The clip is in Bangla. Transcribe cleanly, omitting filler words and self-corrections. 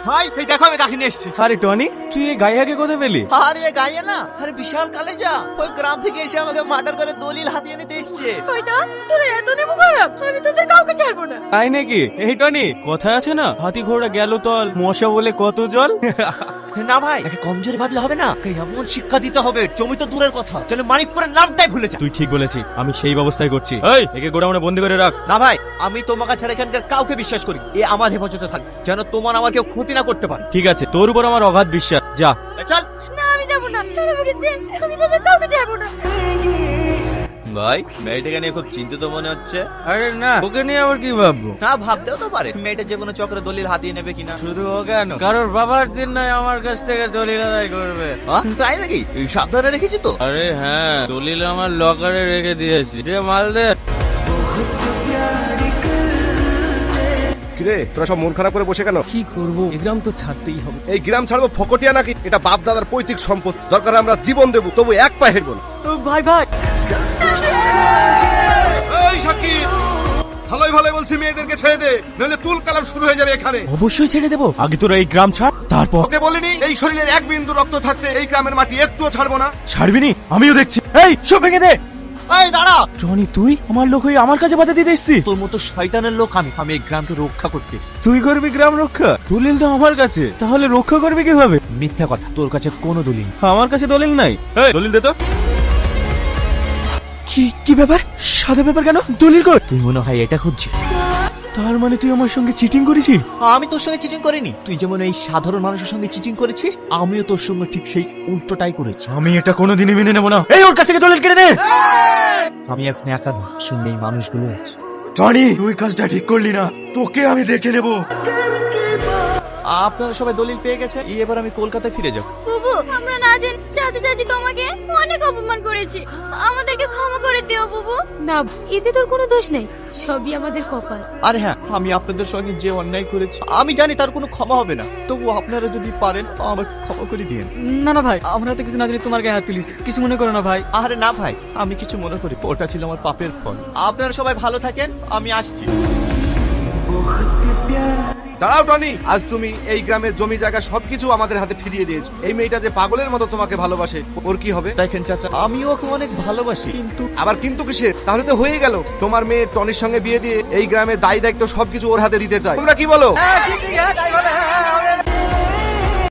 ভাই এই দেখো আমি তাকে নিয়ে এসেছি। আরে টনি, তুই এই গাইয়াকে কোথায় পেলি? আরে গাইয়া না, আরে বিশাল কালেজা, ওই গ্রাম থেকে এসে আমাকে মার্ডার করে দলিল হাতিয়ে নিতে এসছে। ওইটা তোরা এত নেবো খারাপ, আমি তোদের কাউকে ছাড়বো না। তাই নাকি? এই টনি, কথা আছে না, হাতি ঘোড়া গেল তল, মশা বলে কত জল। না ভাই, একে কমজোরি ভাবলে হবে না, এমন শিক্ষা দিতে হবে, জমি তো দূরের কথা, যেন মানিকপুরের নামটাই ভুলে যায়। তুই ঠিক বলেছিস, আমি সেই ব্যবস্থাই করছি। এই, একে গোডাউনে বন্দি করে রাখ। না ভাই, আমি তোমাকে ছাড়া এখানকার কাউকে বিশ্বাস করি, এ আমার হেফাজতে থাকবে, যেন তোমার আমার কেউ ক্ষতি না করতে পারে। ঠিক আছে, তোর উপর আমার অগাধ বিশ্বাস। যা চল। না আমি যাবো না, ছেড়ে আমাকে চেন, আমি তোদের কাউকে ছাড়বো না। ভাই, মেয়েটাকে নিয়ে খুব চিন্তিত মনে হচ্ছে। আরে না, ওকে নিয়ে আবার কি ভাববো? না, ভাবতেও তো পারে মেয়েটা যে কোনো চক্রে দলিল হাতিয়ে নেবে কিনা। শুধু ও কেন, কারোর বাবার দিন নয় আমার কাছ থেকে দলিল আদায় করবে। তাই নাকি? সাবধানে রেখেছি তো। আরে হ্যাঁ, দলিল আমার লকারে রেখে দিয়েছি। যে মাল দে। কিরে, তোরা সব মন খারাপ করে বসে কেন? কি করবো, এই গ্রাম তো ছাড়তেই হবে। এই গ্রাম ছাড়বো ফকটিয়া নাকি? এটা বাপ দাদার পৈতৃক সম্পদ, দরকার আমরা জীবন দেবো, তবু এক পা হেঁটবো না। ভাই ভাই, এই শাকির, ভালোই ভালোই বলছি মেয়েদেরকে ছেড়ে দে, নইলে তুল কালাম শুরু হয়ে যাবে এখানে। অবশ্যই ছেড়ে দেবো, আগে তোরা এই গ্রাম ছাড়, তারপর। ওকে বলিনি এই শরীরের এক বিন্দু রক্ত থাকতে এই গ্রামের মাটি একটুও ছাড়বো না। ছাড়বি নি? আমিও দেখছি। এই, সব ভেঙে দে। এই দাঁড়া। টনি, তুই আমার লোক হয়ে আমার কাছে বাধা দিতে এসছিস? তোর মতো শয়তানের লোক আমি এই গ্রামকে রক্ষা করতে এসেছি। তুই করবি গ্রাম রক্ষা? দলিল তো আমার কাছে, তাহলে রক্ষা করবি কিভাবে? মিথ্যা কথা, তোর কাছে কোনো দলিল নেই। আমার কাছে দলিল নাই। এই, দলিল দে তো। কি ব্যাপার? সাদা ব্যাপার কেন? দলিল কর। তুই মনে হয় এটা খুঁজছিস? তার মানে তুই আমার সঙ্গে চিটিং করেছিস? আমি তোর সঙ্গে চিটিং করিনি। তুই যেমন এই সাধারণ মানুষের সঙ্গে চিটিং করেছিস, আমিও তোর সঙ্গে ঠিক সেই উল্টোটাই করেছি। আমি এটা কোনোদিনই মেনে নেব না। এই, ওর কাছ থেকে দলিল কেড়ে নে। আমি এখন একা নয়, সঙ্গে এই মানুষগুলো আছে। টনি, তুই কাজটা ঠিক করলি না, তোকে আমি দেখে নেব। আপনারা সবাই দলিল পেয়ে গেছে, এবার আমি কলকাতায় ফিরে যাব। বুবু, আমরা না জানি চাচা চাচি তোমাকে অনেক অপমান করেছি, আমাদেরকে ক্ষমা করে দিও বুবু। না, এতে তোর কোনো দোষ নেই, সবই আমাদের কপাল। আরে হ্যাঁ, আমি আপনাদের সঙ্গে যে অন্যায় করেছি আমি জানি তার কোনো ক্ষমা হবে না, তবু আপনারা যদি পারেন আমাকে ক্ষমা করে দিন। না না ভাই, আমরা তো কিছু না জানি তোমার গায়ে হাত তুলিস, কিছু মনে করো না ভাই। আরে না ভাই, আমি কিছু মনে করি, ওটা ছিল আমার পাপের ফল। আপনারা সবাই ভালো থাকেন, আমি আসছি। দাঁড়াও টনি, আজ তুমি এই গ্রামের জমি জায়গা সবকিছু আমাদের হাতে ফিরিয়ে দিয়েছো। এই মেয়েটা যে পাগলের মতো তোমাকে ভালোবাসে, ওর কি হবে? দেখেন চাচা, আমিও ওকে অনেক ভালোবাসি, কিন্তু আবার কিন্তু কিসের? তাহলে তো হয়ে গেল, তোমার মেয়ে টনির সঙ্গে বিয়ে দিয়ে এই গ্রামের দায়ী দায়িত্ব সবকিছু ওর হাতে দিতে চাই। তোমরা কি বলো? ঠিক আছে, তাই বলে।